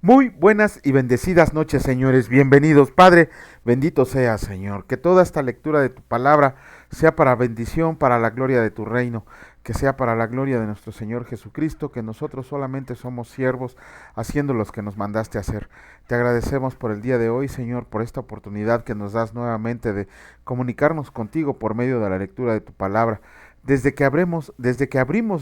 Muy buenas y bendecidas noches, señores. Bienvenidos, Padre. Bendito sea, Señor. Que toda esta lectura de tu palabra sea para bendición, para la gloria de tu reino. Que sea para la gloria de nuestro Señor Jesucristo, que nosotros solamente somos siervos haciendo los que nos mandaste hacer. Te agradecemos por el día de hoy, Señor, por esta oportunidad que nos das nuevamente de comunicarnos contigo por medio de la lectura de tu palabra. Desde que abrimos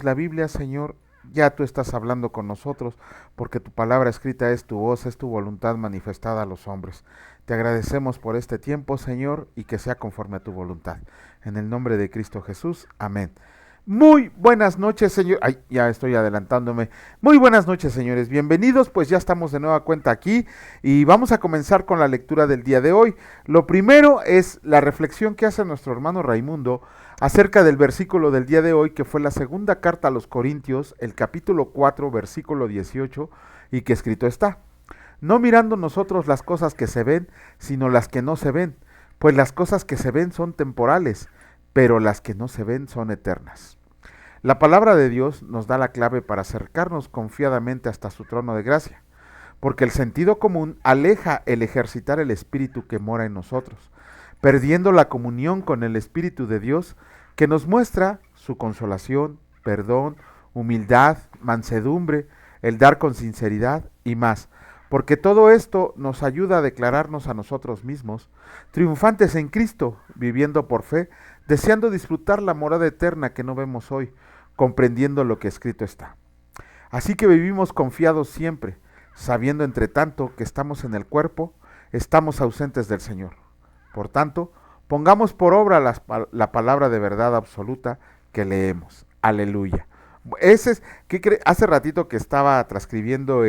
la Biblia, Señor, ya tú estás hablando con nosotros, porque tu palabra escrita es tu voz, es tu voluntad manifestada a los hombres. Te agradecemos por este tiempo, Señor, y que sea conforme a tu voluntad. En el nombre de Cristo Jesús, amén. Muy buenas noches, señor. Ay, ya estoy adelantándome. Muy buenas noches, señores. Bienvenidos, pues ya estamos de nueva cuenta aquí y vamos a comenzar con la lectura del día de hoy. Lo primero es la reflexión que hace nuestro hermano Raimundo acerca del versículo del día de hoy, que fue la segunda carta a los Corintios, el capítulo 4, versículo 18, y que escrito está: no mirando nosotros las cosas que se ven, sino las que no se ven, pues las cosas que se ven son temporales, pero las que no se ven son eternas. La palabra de Dios nos da la clave para acercarnos confiadamente hasta su trono de gracia, porque el sentido común aleja el ejercitar el espíritu que mora en nosotros, perdiendo la comunión con el Espíritu de Dios, que nos muestra su consolación, perdón, humildad, mansedumbre, el dar con sinceridad y más, porque todo esto nos ayuda a declararnos a nosotros mismos triunfantes en Cristo, viviendo por fe, deseando disfrutar la morada eterna que no vemos hoy, comprendiendo lo que escrito está. Así que vivimos confiados siempre, sabiendo entre tanto que estamos en el cuerpo, estamos ausentes del Señor. Por tanto, pongamos por obra la palabra de verdad absoluta que leemos. Aleluya. Hace ratito que estaba transcribiendo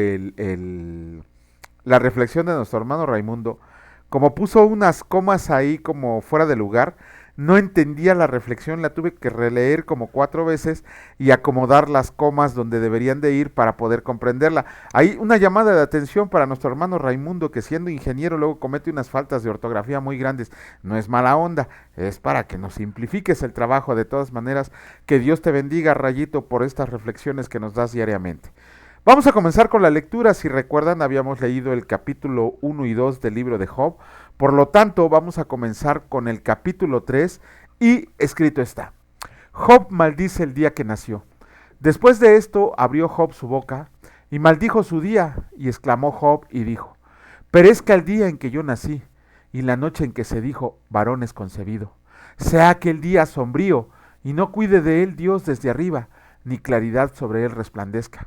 la reflexión de nuestro hermano Raimundo, como puso unas comas ahí como fuera de lugar, no entendía la reflexión, la tuve que releer como 4 veces y acomodar las comas donde deberían de ir para poder comprenderla. Hay una llamada de atención para nuestro hermano Raimundo, que siendo ingeniero luego comete unas faltas de ortografía muy grandes. No es mala onda, es para que nos simplifiques el trabajo. De todas maneras, que Dios te bendiga, Rayito, por estas reflexiones que nos das diariamente. Vamos a comenzar con la lectura. Si recuerdan, habíamos leído el capítulo 1 y 2 del libro de Job. Por lo tanto, vamos a comenzar con el capítulo 3 y escrito está: Job maldice el día que nació. Después de esto abrió Job su boca y maldijo su día, y exclamó Job y dijo: perezca el día en que yo nací, y la noche en que se dijo, varón es concebido. Sea aquel día sombrío, y no cuide de él Dios desde arriba, ni claridad sobre él resplandezca.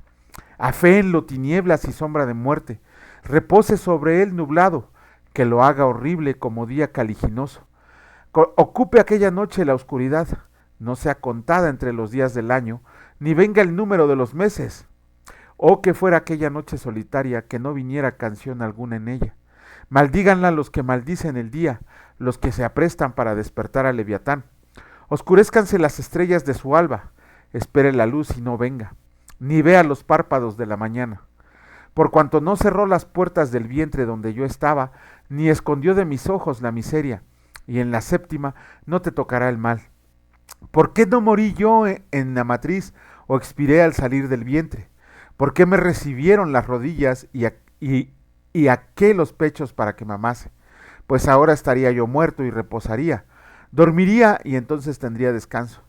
Aféenlo tinieblas y sombra de muerte, repose sobre él nublado, que lo haga horrible como día caliginoso. Ocupe aquella noche la oscuridad, no sea contada entre los días del año, ni venga el número de los meses. Oh, que fuera aquella noche solitaria, que no viniera canción alguna en ella. Maldíganla los que maldicen el día, los que se aprestan para despertar al Leviatán. Oscurezcanse las estrellas de su alba, espere la luz y no venga, ni vea los párpados de la mañana. Por cuanto no cerró las puertas del vientre donde yo estaba, ni escondió de mis ojos la miseria, y en la séptima no te tocará el mal. ¿Por qué no morí yo en la matriz, o expiré al salir del vientre? ¿Por qué me recibieron las rodillas y aqué los pechos para que mamase? Pues ahora estaría yo muerto y reposaría, dormiría y entonces tendría descanso,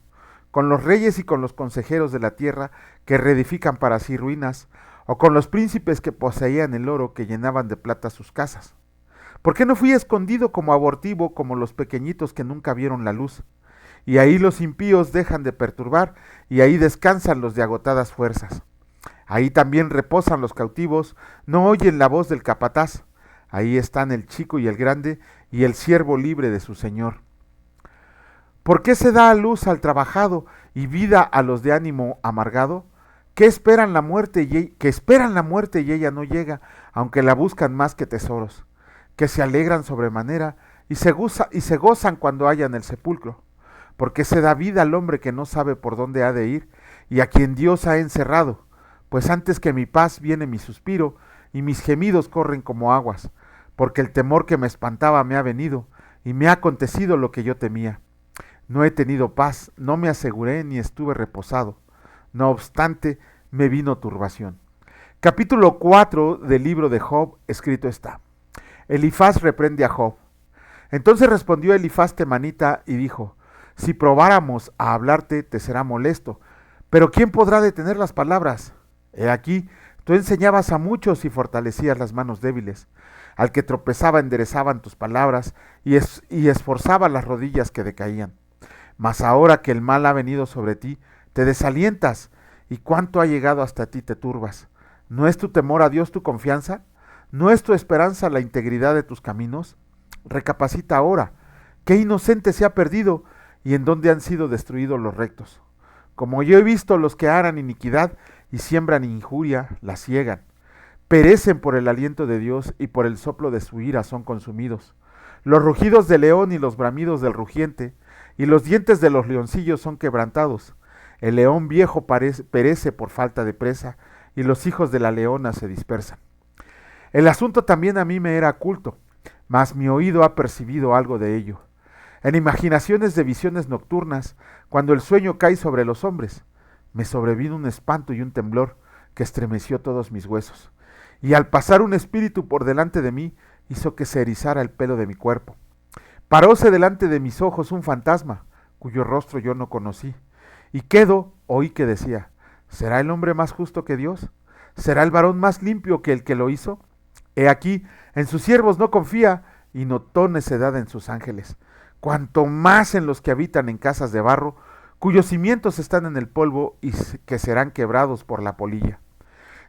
con los reyes y con los consejeros de la tierra que reedifican para sí ruinas, o con los príncipes que poseían el oro, que llenaban de plata sus casas. ¿Por qué no fui escondido como abortivo, como los pequeñitos que nunca vieron la luz? Y ahí los impíos dejan de perturbar, y ahí descansan los de agotadas fuerzas. Ahí también reposan los cautivos, no oyen la voz del capataz. Ahí están el chico y el grande, y el siervo libre de su señor. ¿Por qué se da a luz al trabajado y vida a los de ánimo amargado? Que esperan la muerte y ella no llega, aunque la buscan más que tesoros, que se alegran sobremanera y se gozan cuando hallan el sepulcro, porque se da vida al hombre que no sabe por dónde ha de ir, y a quien Dios ha encerrado, pues antes que mi paz viene mi suspiro, y mis gemidos corren como aguas, porque el temor que me espantaba me ha venido, y me ha acontecido lo que yo temía. No he tenido paz, no me aseguré ni estuve reposado. No obstante, me vino turbación. Capítulo 4 del libro de Job, escrito está. Elifaz reprende a Job. Entonces respondió Elifaz temanita y dijo: si probáramos a hablarte, te será molesto, pero ¿quién podrá detener las palabras? He aquí, tú enseñabas a muchos y fortalecías las manos débiles. Al que tropezaba enderezaban tus palabras y esforzaba las rodillas que decaían. Mas ahora que el mal ha venido sobre ti, te desalientas, y cuánto ha llegado hasta ti te turbas. ¿No es tu temor a Dios tu confianza? ¿No es tu esperanza la integridad de tus caminos? Recapacita ahora, ¿qué inocente se ha perdido y en dónde han sido destruidos los rectos? Como yo he visto, los que harán iniquidad y siembran injuria, la ciegan. Perecen por el aliento de Dios y por el soplo de su ira son consumidos. Los rugidos del león y los bramidos del rugiente y los dientes de los leoncillos son quebrantados. El león viejo perece por falta de presa y los hijos de la leona se dispersan. El asunto también a mí me era oculto, mas mi oído ha percibido algo de ello. En imaginaciones de visiones nocturnas, cuando el sueño cae sobre los hombres, me sobrevino un espanto y un temblor que estremeció todos mis huesos. Y al pasar un espíritu por delante de mí, hizo que se erizara el pelo de mi cuerpo. Paróse delante de mis ojos un fantasma, cuyo rostro yo no conocí. Y oí que decía: ¿será el hombre más justo que Dios? ¿Será el varón más limpio que el que lo hizo? He aquí, en sus siervos no confía, y notó necedad en sus ángeles. Cuanto más en los que habitan en casas de barro, cuyos cimientos están en el polvo y que serán quebrados por la polilla.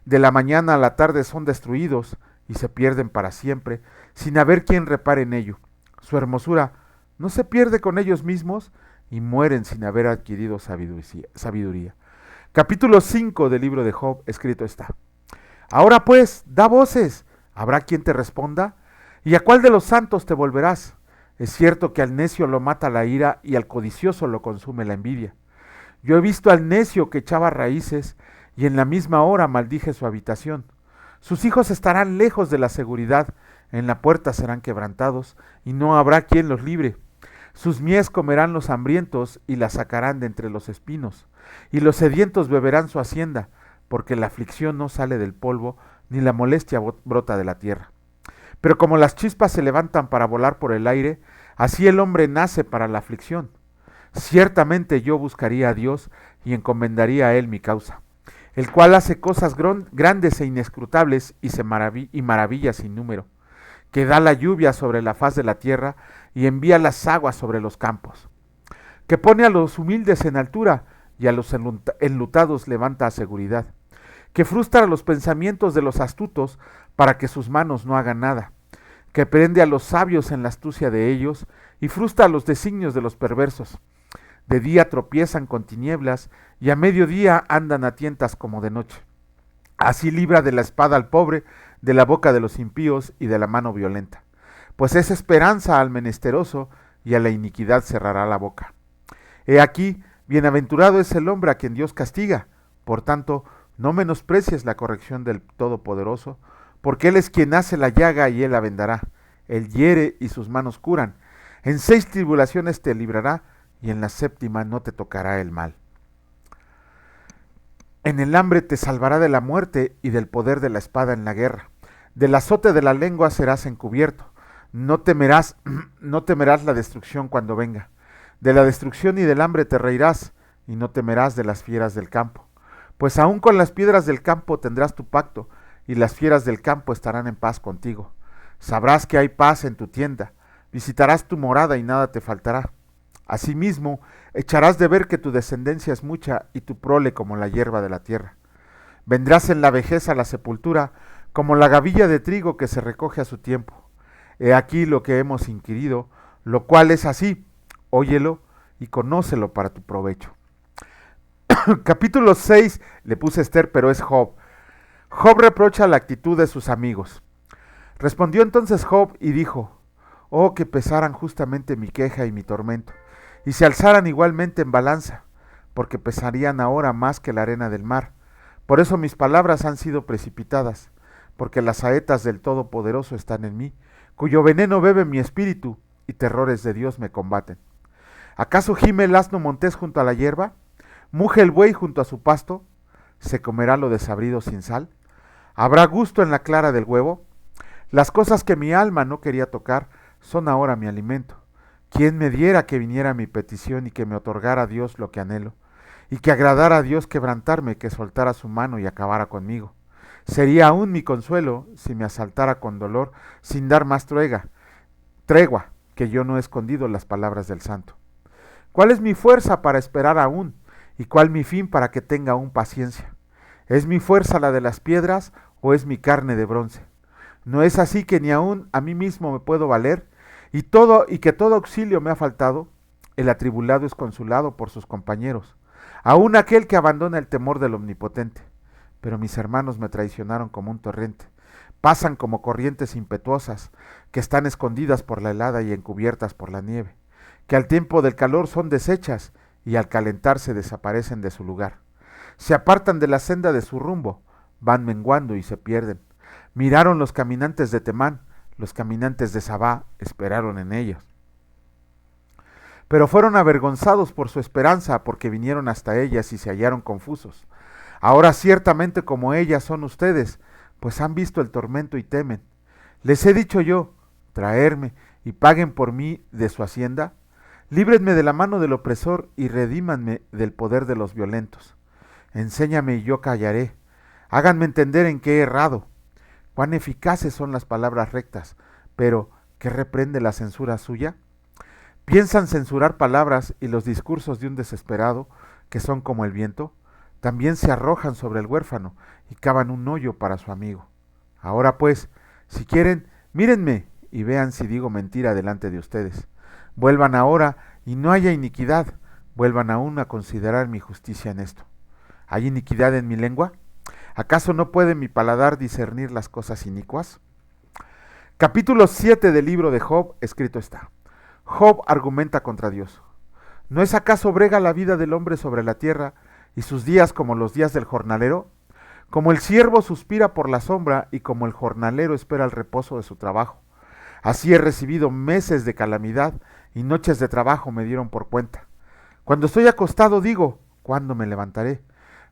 De la mañana a la tarde son destruidos y se pierden para siempre, sin haber quien repare en ello. Su hermosura no se pierde con ellos mismos y mueren sin haber adquirido sabiduría. Capítulo 5 del libro de Job, escrito está. Ahora pues, da voces, ¿habrá quien te responda? ¿Y a cuál de los santos te volverás? Es cierto que al necio lo mata la ira y al codicioso lo consume la envidia. Yo he visto al necio que echaba raíces y en la misma hora maldije su habitación. Sus hijos estarán lejos de la seguridad, en la puerta serán quebrantados y no habrá quien los libre. Sus mies comerán los hambrientos y la sacarán de entre los espinos, y los sedientos beberán su hacienda, porque la aflicción no sale del polvo, ni la molestia brota de la tierra. Pero como las chispas se levantan para volar por el aire, así el hombre nace para la aflicción. Ciertamente yo buscaría a Dios y encomendaría a Él mi causa, el cual hace cosas grandes e inescrutables y maravillas sin número, que da la lluvia sobre la faz de la tierra y envía las aguas sobre los campos, que pone a los humildes en altura y a los enlutados levanta a seguridad, que frustra los pensamientos de los astutos para que sus manos no hagan nada, que prende a los sabios en la astucia de ellos y frustra los designios de los perversos. De día tropiezan con tinieblas y a mediodía andan a tientas como de noche. Así libra de la espada al pobre, de la boca de los impíos y de la mano violenta. Pues es esperanza al menesteroso y a la iniquidad cerrará la boca. He aquí, bienaventurado es el hombre a quien Dios castiga. Por tanto, no menosprecies la corrección del Todopoderoso, porque Él es quien hace la llaga y Él la vendará. Él hiere y sus manos curan. En 6 tribulaciones te librará y en la 7ª no te tocará el mal. En el hambre te salvará de la muerte y del poder de la espada en la guerra. Del azote de la lengua serás encubierto. No temerás la destrucción cuando venga. De la destrucción y del hambre te reirás y no temerás de las fieras del campo. Pues aun con las piedras del campo tendrás tu pacto y las fieras del campo estarán en paz contigo. Sabrás que hay paz en tu tienda. Visitarás tu morada y nada te faltará. Asimismo, echarás de ver que tu descendencia es mucha y tu prole como la hierba de la tierra. Vendrás en la vejez a la sepultura como la gavilla de trigo que se recoge a su tiempo. He aquí lo que hemos inquirido, lo cual es así. Óyelo y conócelo para tu provecho. Capítulo 6, le puse Esther, pero es Job. Job reprocha la actitud de sus amigos. Respondió entonces Job y dijo: oh, que pesaran justamente mi queja y mi tormento, y se alzaran igualmente en balanza, porque pesarían ahora más que la arena del mar. Por eso mis palabras han sido precipitadas, porque las saetas del Todopoderoso están en mí, cuyo veneno bebe mi espíritu, y terrores de Dios me combaten. ¿Acaso gime el asno montés junto a la hierba? ¿Muge el buey junto a su pasto? ¿Se comerá lo desabrido sin sal? ¿Habrá gusto en la clara del huevo? Las cosas que mi alma no quería tocar son ahora mi alimento. ¿Quién me diera que viniera mi petición y que me otorgara a Dios lo que anhelo? Y que agradara a Dios quebrantarme, que soltara su mano y acabara conmigo. Sería aún mi consuelo si me asaltara con dolor, sin dar más tregua, que yo no he escondido las palabras del santo. ¿Cuál es mi fuerza para esperar aún? ¿Y cuál mi fin para que tenga aún paciencia? ¿Es mi fuerza la de las piedras o es mi carne de bronce? ¿No es así que ni aún a mí mismo me puedo valer? Y que todo auxilio me ha faltado. El atribulado es consolado por sus compañeros, aún aquel que abandona el temor del Omnipotente. Pero mis hermanos me traicionaron como un torrente, pasan como corrientes impetuosas, que están escondidas por la helada y encubiertas por la nieve, que al tiempo del calor son deshechas y al calentarse desaparecen de su lugar. Se apartan de la senda de su rumbo, van menguando y se pierden. Miraron los caminantes de Temán, los caminantes de Sabá esperaron en ellos. Pero fueron avergonzados por su esperanza, porque vinieron hasta ellas y se hallaron confusos. Ahora ciertamente como ellas son ustedes, pues han visto el tormento y temen. Les he dicho yo, traerme y paguen por mí de su hacienda. Líbrenme de la mano del opresor y redímanme del poder de los violentos. Enséñame y yo callaré. Háganme entender en qué he errado. Cuán eficaces son las palabras rectas, pero ¿qué reprende la censura suya? Piensan censurar palabras y los discursos de un desesperado, que son como el viento. También se arrojan sobre el huérfano y cavan un hoyo para su amigo. Ahora pues, si quieren, mírenme y vean si digo mentira delante de ustedes. Vuelvan ahora y no haya iniquidad. Vuelvan aún a considerar mi justicia en esto. ¿Hay iniquidad en mi lengua? ¿Acaso no puede mi paladar discernir las cosas inicuas? Capítulo 7 del libro de Job, escrito está. Job argumenta contra Dios. ¿No es acaso brega la vida del hombre sobre la tierra y sus días como los días del jornalero? Como el siervo suspira por la sombra y como el jornalero espera el reposo de su trabajo. Así he recibido meses de calamidad y noches de trabajo me dieron por cuenta. Cuando estoy acostado digo, ¿cuándo me levantaré?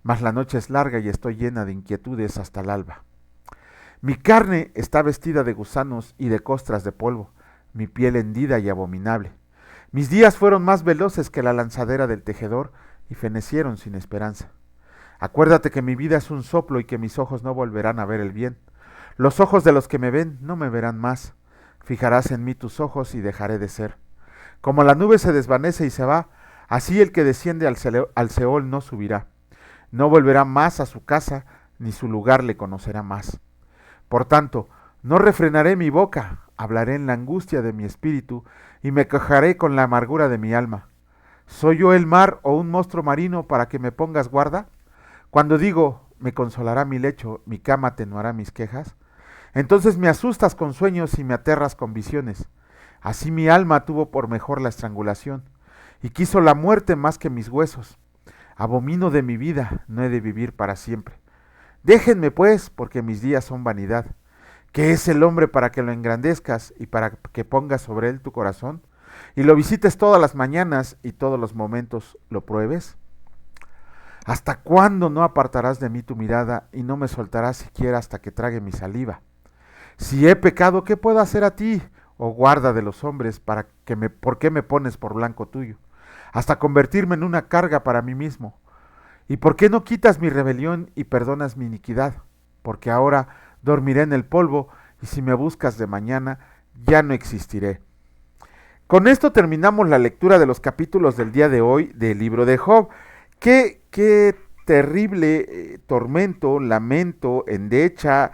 Mas la noche es larga y estoy llena de inquietudes hasta el alba. Mi carne está vestida de gusanos y de costras de polvo, mi piel hendida y abominable. Mis días fueron más veloces que la lanzadera del tejedor y fenecieron sin esperanza. Acuérdate que mi vida es un soplo y que mis ojos no volverán a ver el bien. Los ojos de los que me ven no me verán más. Fijarás en mí tus ojos y dejaré de ser. Como la nube se desvanece y se va, así el que desciende al Seol no subirá. No volverá más a su casa, ni su lugar le conocerá más. Por tanto, no refrenaré mi boca, hablaré en la angustia de mi espíritu, y me quejaré con la amargura de mi alma. ¿Soy yo el mar o un monstruo marino para que me pongas guarda? Cuando digo, me consolará mi lecho, mi cama atenuará mis quejas. Entonces me asustas con sueños y me aterras con visiones. Así mi alma tuvo por mejor la estrangulación, y quiso la muerte más que mis huesos. Abomino de mi vida, no he de vivir para siempre. Déjenme pues, porque mis días son vanidad. ¿Qué es el hombre para que lo engrandezcas y para que pongas sobre él tu corazón? Y lo visites todas las mañanas y todos los momentos lo pruebes. ¿Hasta cuándo no apartarás de mí tu mirada y no me soltarás siquiera hasta que trague mi saliva? Si he pecado, ¿qué puedo hacer a ti, oh guarda de los hombres, por qué me pones por blanco tuyo? Hasta convertirme en una carga para mí mismo. ¿Y por qué no quitas mi rebelión y perdonas mi iniquidad? Porque ahora dormiré en el polvo, y si me buscas de mañana, ya no existiré. Con esto terminamos la lectura de los capítulos del día de hoy del libro de Job. Qué terrible tormento, lamento, endecha,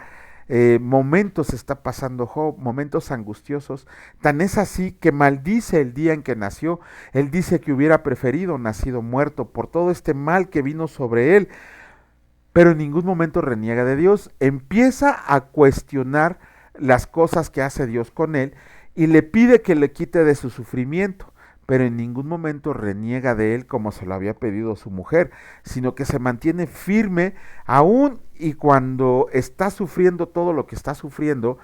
momentos está pasando Job, momentos angustiosos. Tan es así que maldice el día en que nació. Él dice que hubiera preferido nacido muerto por todo este mal que vino sobre él, pero en ningún momento reniega de Dios. Empieza a cuestionar las cosas que hace Dios con él y le pide que le quite de su sufrimiento, pero en ningún momento reniega de él como se lo había pedido su mujer, sino que se mantiene firme aún y cuando está sufriendo todo lo que está sufriendo,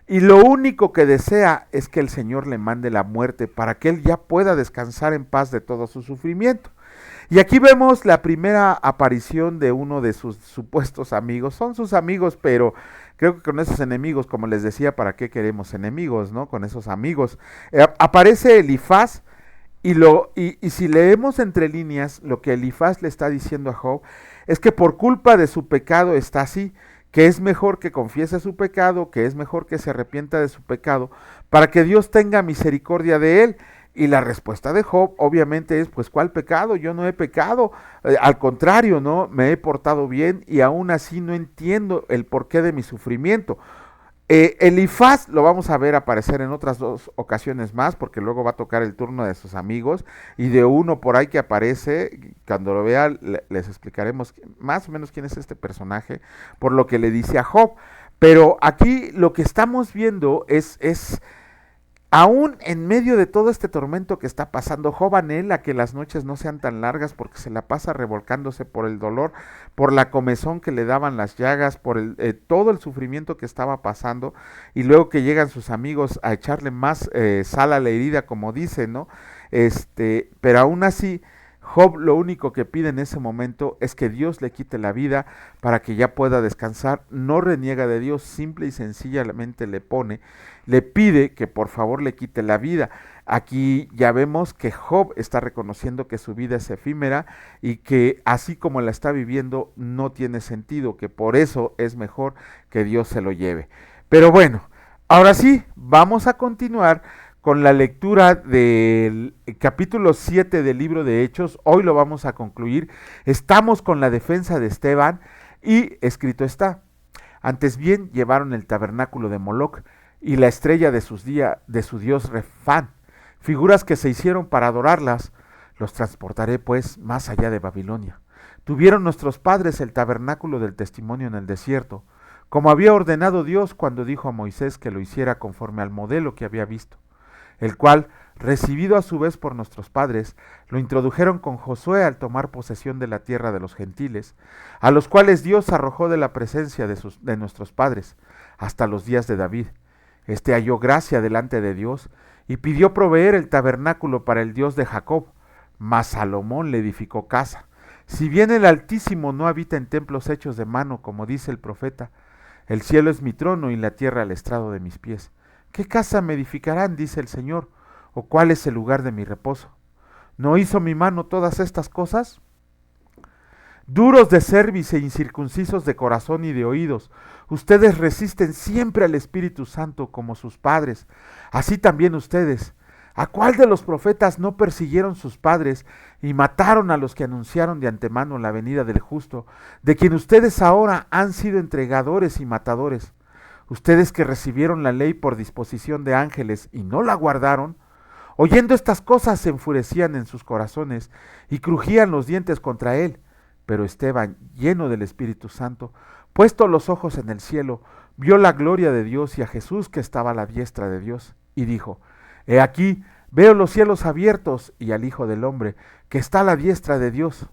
y lo único que desea es que el Señor le mande la muerte para que él ya pueda descansar en paz de todo su sufrimiento. Y aquí vemos la primera aparición de uno de sus supuestos amigos. Son sus amigos, pero creo que con esos enemigos, como les decía, ¿para qué queremos enemigos, no? Con esos amigos. Aparece Elifaz y si leemos entre líneas, lo que Elifaz le está diciendo a Job es que por culpa de su pecado está así, que es mejor que confiese su pecado, que es mejor que se arrepienta de su pecado, para que Dios tenga misericordia de él. Y la respuesta de Job obviamente es, pues ¿cuál pecado? Yo no he pecado, al contrario, ¿no? Me he portado bien y aún así no entiendo el porqué de mi sufrimiento. Elifaz lo vamos a ver aparecer en otras dos ocasiones más, porque luego va a tocar el turno de sus amigos, y de uno por ahí que aparece, cuando lo vea les explicaremos más o menos quién es este personaje, por lo que le dice a Job. Pero aquí lo que estamos viendo es aún en medio de todo este tormento que está pasando, Job anhela que las noches no sean tan largas porque se la pasa revolcándose por el dolor, por la comezón que le daban las llagas, por todo el sufrimiento que estaba pasando, y luego que llegan sus amigos a echarle más sal a la herida, como dice, ¿no? Pero aún así, Job lo único que pide en ese momento es que Dios le quite la vida para que ya pueda descansar. No reniega de Dios, simple y sencillamente le pide que por favor le quite la vida. Aquí ya vemos que Job está reconociendo que su vida es efímera y que así como la está viviendo no tiene sentido, que por eso es mejor que Dios se lo lleve. Pero bueno, ahora sí, vamos a continuar con la lectura del capítulo 7 del libro de Hechos. Hoy lo vamos a concluir. Estamos con la defensa de Esteban y escrito está: antes bien llevaron el tabernáculo de Moloc y la estrella de su dios Refán, figuras que se hicieron para adorarlas. Los transportaré pues más allá de Babilonia. Tuvieron nuestros padres el tabernáculo del testimonio en el desierto, como había ordenado Dios cuando dijo a Moisés que lo hiciera conforme al modelo que había visto, el cual, recibido a su vez por nuestros padres, lo introdujeron con Josué al tomar posesión de la tierra de los gentiles, a los cuales Dios arrojó de la presencia de nuestros padres, hasta los días de David. Este halló gracia delante de Dios, y pidió proveer el tabernáculo para el Dios de Jacob, mas Salomón le edificó casa. Si bien el Altísimo no habita en templos hechos de mano, como dice el profeta, el cielo es mi trono y la tierra el estrado de mis pies. ¿Qué casa me edificarán, dice el Señor? ¿O cuál es el lugar de mi reposo? ¿No hizo mi mano todas estas cosas? Duros de cerviz e incircuncisos de corazón y de oídos, ustedes resisten siempre al Espíritu Santo como sus padres. Así también ustedes. ¿A cuál de los profetas no persiguieron sus padres y mataron a los que anunciaron de antemano la venida del justo, de quien ustedes ahora han sido entregadores y matadores? Ustedes que recibieron la ley por disposición de ángeles y no la guardaron, oyendo estas cosas se enfurecían en sus corazones y crujían los dientes contra él. Pero Esteban, lleno del Espíritu Santo, puesto los ojos en el cielo, vio la gloria de Dios y a Jesús que estaba a la diestra de Dios, y dijo: He aquí, veo los cielos abiertos y al Hijo del Hombre que está a la diestra de Dios.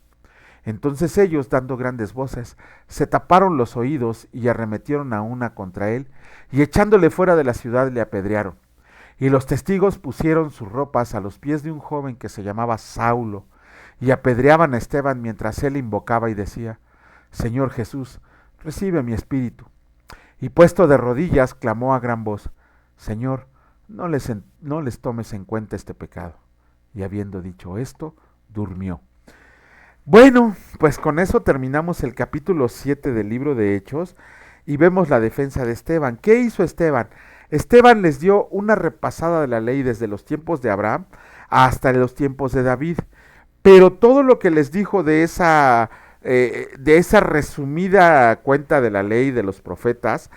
Entonces ellos, dando grandes voces, se taparon los oídos y arremetieron a una contra él, y echándole fuera de la ciudad le apedrearon. Y los testigos pusieron sus ropas a los pies de un joven que se llamaba Saulo, y apedreaban a Esteban mientras él invocaba y decía: Señor Jesús, recibe mi espíritu. Y puesto de rodillas, clamó a gran voz: Señor, no les tomes en cuenta este pecado. Y habiendo dicho esto, durmió. Bueno, pues con eso terminamos el capítulo 7 del libro de Hechos y vemos la defensa de Esteban. ¿Qué hizo Esteban? Esteban les dio una repasada de la ley desde los tiempos de Abraham hasta los tiempos de David, pero todo lo que les dijo de esa resumida cuenta de la ley de los profetas,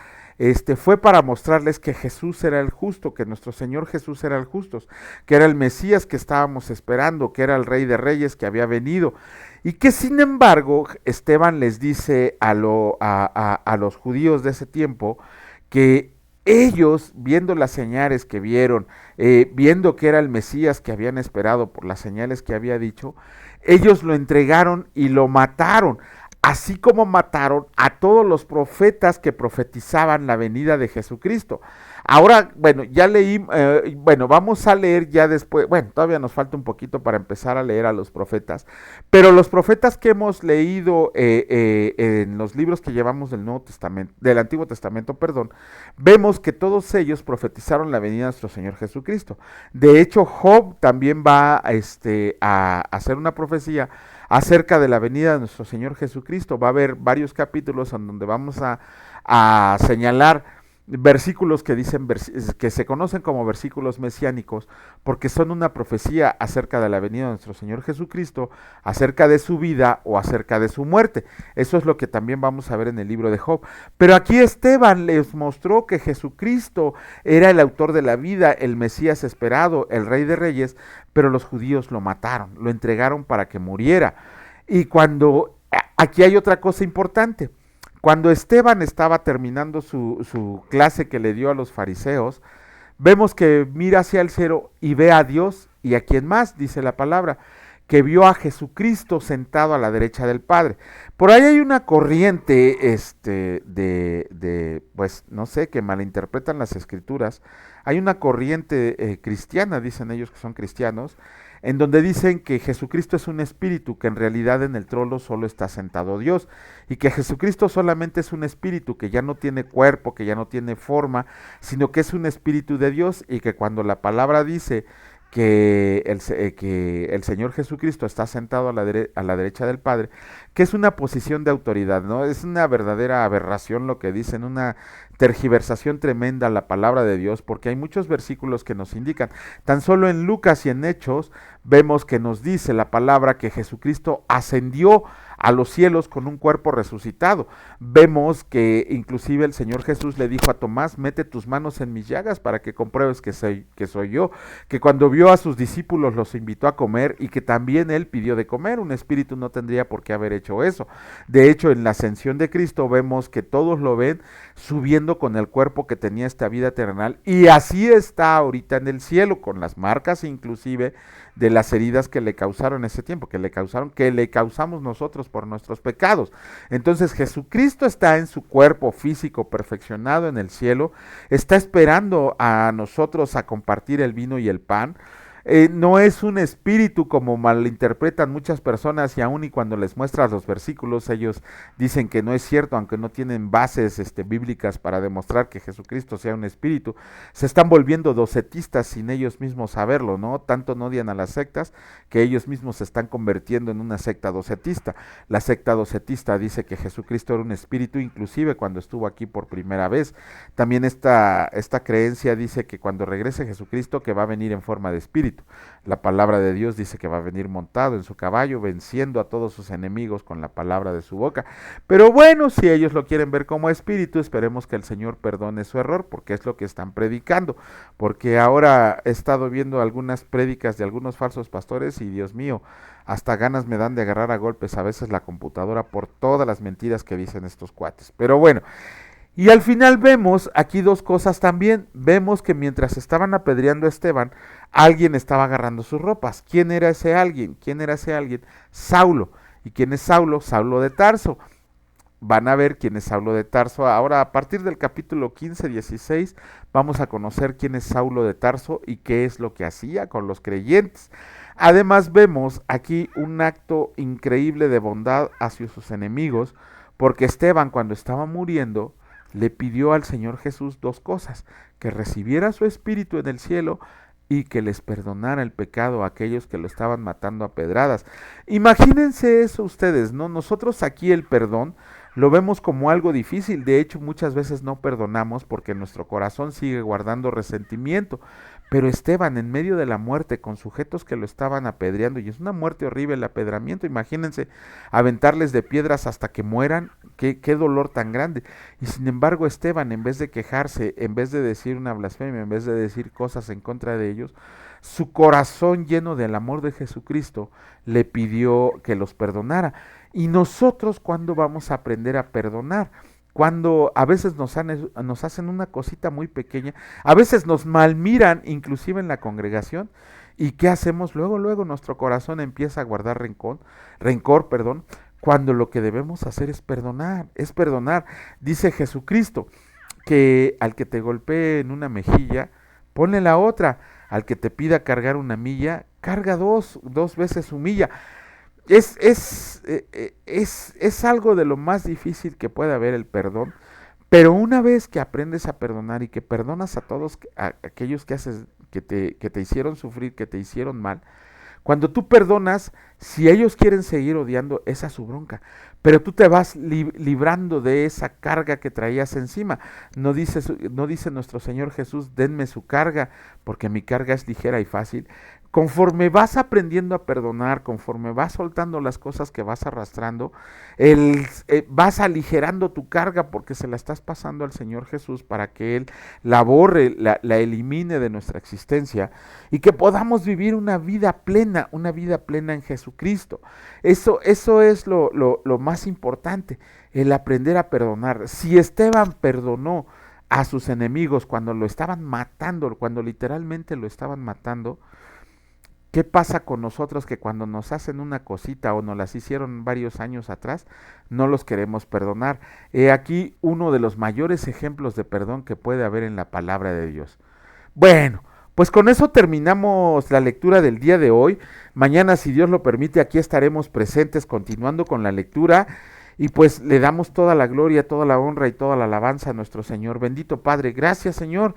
fue para mostrarles que Jesús era el justo, que nuestro Señor Jesús era el justo, que era el Mesías que estábamos esperando, que era el Rey de Reyes que había venido, y que sin embargo Esteban les dice a los judíos de ese tiempo que ellos, viendo las señales que vieron, viendo que era el Mesías que habían esperado por las señales que había dicho, ellos lo entregaron y lo mataron. así como mataron a todos los profetas que profetizaban la venida de Jesucristo. Ahora, bueno, ya leí, bueno, vamos a leer ya después, bueno, todavía nos falta un poquito para empezar a leer a los profetas, pero los profetas que hemos leído en los libros que llevamos del Nuevo Testamento, del Antiguo Testamento, perdón, vemos que todos ellos profetizaron la venida de nuestro Señor Jesucristo. De hecho, Job también va a hacer una profecía acerca de la venida de nuestro Señor Jesucristo. Va a haber varios capítulos en donde vamos a señalar versículos que dicen que se conocen como versículos mesiánicos porque son una profecía acerca de la venida de nuestro Señor Jesucristo, acerca de su vida o acerca de su muerte. Eso es lo que también vamos a ver en el libro de Job. Pero aquí Esteban les mostró que Jesucristo era el autor de la vida, el Mesías esperado, el Rey de Reyes, pero los judíos lo mataron, lo entregaron para que muriera. Y aquí hay otra cosa importante. Cuando Esteban estaba terminando su clase que le dio a los fariseos, vemos que mira hacia el cielo y ve a Dios y a quien más, dice la palabra, que vio a Jesucristo sentado a la derecha del Padre. Por ahí hay una corriente pues no sé, que malinterpretan las escrituras. Hay una corriente cristiana, dicen ellos que son cristianos, en donde dicen que Jesucristo es un espíritu, que en realidad en el trono solo está sentado Dios, y que Jesucristo solamente es un espíritu, que ya no tiene cuerpo, que ya no tiene forma, sino que es un espíritu de Dios, y que cuando la palabra dice que el Señor Jesucristo está sentado a la derecha del Padre, que es una posición de autoridad, ¿no? Es una verdadera aberración lo que dicen, una tergiversación tremenda a la palabra de Dios, porque hay muchos versículos que nos indican. Tan solo en Lucas y en Hechos vemos que nos dice la palabra que Jesucristo ascendió a los cielos con un cuerpo resucitado. Vemos que inclusive el Señor Jesús le dijo a Tomás: mete tus manos en mis llagas para que compruebes que soy yo, que cuando vio a sus discípulos los invitó a comer y que también él pidió de comer. Un espíritu no tendría por qué haber hecho eso. De hecho, en la ascensión de Cristo vemos que todos lo ven subiendo con el cuerpo que tenía esta vida terrenal, y así está ahorita en el cielo, con las marcas inclusive de las heridas que le causaron ese tiempo, que le causamos nosotros por nuestros pecados. Entonces Jesucristo está en su cuerpo físico perfeccionado en el cielo, está esperando a nosotros a compartir el vino y el pan. No es un espíritu como malinterpretan muchas personas, y aun y cuando les muestras los versículos ellos dicen que no es cierto, aunque no tienen bases bíblicas para demostrar que Jesucristo sea un espíritu. Se están volviendo docetistas sin ellos mismos saberlo, ¿no? Tanto no odian a las sectas que ellos mismos se están convirtiendo en una secta docetista. La secta docetista dice que Jesucristo era un espíritu, inclusive cuando estuvo aquí por primera vez. También esta creencia dice que cuando regrese Jesucristo, que va a venir en forma de espíritu. La palabra de Dios dice que va a venir montado en su caballo, venciendo a todos sus enemigos con la palabra de su boca. Pero bueno, si ellos lo quieren ver como espíritu, esperemos que el Señor perdone su error, porque es lo que están predicando. Porque ahora he estado viendo algunas prédicas de algunos falsos pastores y Dios mío, hasta ganas me dan de agarrar a golpes a veces la computadora por todas las mentiras que dicen estos cuates. Pero bueno, y al final vemos aquí dos cosas también. Vemos que mientras estaban apedreando a Esteban, alguien estaba agarrando sus ropas. ¿Quién era ese alguien? ¿Quién era ese alguien? Saulo. ¿Y quién es Saulo? Saulo de Tarso. Van a ver quién es Saulo de Tarso. Ahora, a partir del capítulo 15-16, vamos a conocer quién es Saulo de Tarso y qué es lo que hacía con los creyentes. Además, vemos aquí un acto increíble de bondad hacia sus enemigos, porque Esteban, cuando estaba muriendo, le pidió al Señor Jesús dos cosas: que recibiera su espíritu en el cielo y que les perdonara el pecado a aquellos que lo estaban matando a pedradas. Imagínense eso ustedes, ¿no? Nosotros aquí el perdón lo vemos como algo difícil. De hecho, muchas veces no perdonamos porque nuestro corazón sigue guardando resentimiento. Pero Esteban, en medio de la muerte, con sujetos que lo estaban apedreando, y es una muerte horrible el apedramiento, imagínense, aventarles de piedras hasta que mueran, qué dolor tan grande. Y sin embargo Esteban, en vez de quejarse, en vez de decir una blasfemia, en vez de decir cosas en contra de ellos, su corazón lleno del amor de Jesucristo le pidió que los perdonara. Y nosotros, ¿cuándo vamos a aprender a perdonar? Cuando a veces nos hacen una cosita muy pequeña, a veces nos malmiran inclusive en la congregación, ¿y qué hacemos? Luego nuestro corazón empieza a guardar rencor, cuando lo que debemos hacer es perdonar, es perdonar. Dice Jesucristo que al que te golpee en una mejilla, ponle la otra. Al que te pida cargar una milla, carga dos veces su milla. Es algo de lo más difícil que puede haber el perdón, pero una vez que aprendes a perdonar y que perdonas a todos aquellos que haces, que te hicieron sufrir, que te hicieron mal, cuando tú perdonas, si ellos quieren seguir odiando, esa es su bronca. Pero tú te vas librando de esa carga que traías encima. No dice nuestro Señor Jesús, denme su carga, porque mi carga es ligera y fácil. Conforme vas aprendiendo a perdonar, conforme vas soltando las cosas que vas arrastrando, vas aligerando tu carga porque se la estás pasando al Señor Jesús para que Él la borre, la elimine de nuestra existencia y que podamos vivir una vida plena en Jesucristo. Eso es lo más importante, el aprender a perdonar. Si Esteban perdonó a sus enemigos cuando lo estaban matando, cuando literalmente lo estaban matando, ¿qué pasa con nosotros que cuando nos hacen una cosita o nos las hicieron varios años atrás, no los queremos perdonar? He aquí uno de los mayores ejemplos de perdón que puede haber en la palabra de Dios. Bueno, pues con eso terminamos la lectura del día de hoy. Mañana, si Dios lo permite, aquí estaremos presentes continuando con la lectura. Y pues le damos toda la gloria, toda la honra y toda la alabanza a nuestro Señor. Bendito Padre, gracias Señor,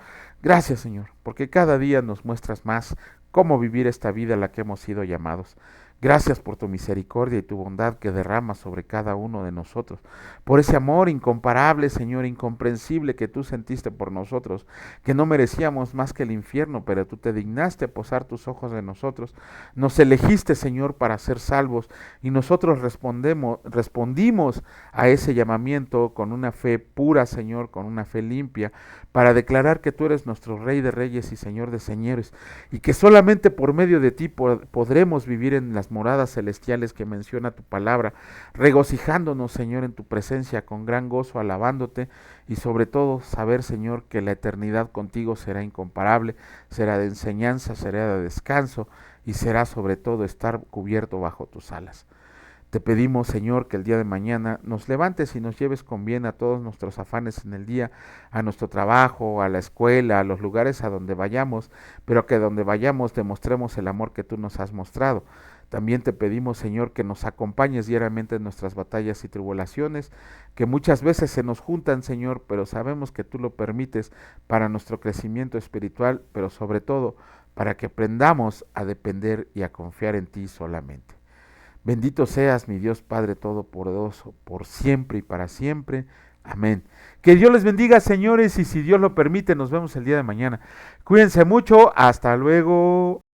porque cada día nos muestras más cómo vivir esta vida a la que hemos sido llamados. Gracias por tu misericordia y tu bondad que derramas sobre cada uno de nosotros, por ese amor incomparable, Señor, incomprensible que tú sentiste por nosotros, que no merecíamos más que el infierno, pero tú te dignaste posar tus ojos en nosotros, nos elegiste, Señor, para ser salvos, y nosotros respondimos a ese llamamiento con una fe pura, Señor, con una fe limpia, para declarar que tú eres nuestro Rey de Reyes y Señor de Señores, y que solamente por medio de ti podremos vivir en las moradas celestiales que menciona tu palabra, regocijándonos, Señor, en tu presencia con gran gozo, alabándote, y sobre todo saber, Señor, que la eternidad contigo será incomparable, será de enseñanza, será de descanso, y será sobre todo estar cubierto bajo tus alas. Te pedimos, Señor, que el día de mañana nos levantes y nos lleves con bien a todos nuestros afanes en el día, a nuestro trabajo, a la escuela, a los lugares a donde vayamos, pero que donde vayamos demostremos el amor que tú nos has mostrado. También te pedimos, Señor, que nos acompañes diariamente en nuestras batallas y tribulaciones, que muchas veces se nos juntan, Señor, pero sabemos que tú lo permites para nuestro crecimiento espiritual, pero sobre todo para que aprendamos a depender y a confiar en ti solamente. Bendito seas, mi Dios Padre Todopoderoso, por siempre y para siempre. Amén. Que Dios les bendiga, señores, y si Dios lo permite, nos vemos el día de mañana. Cuídense mucho, hasta luego.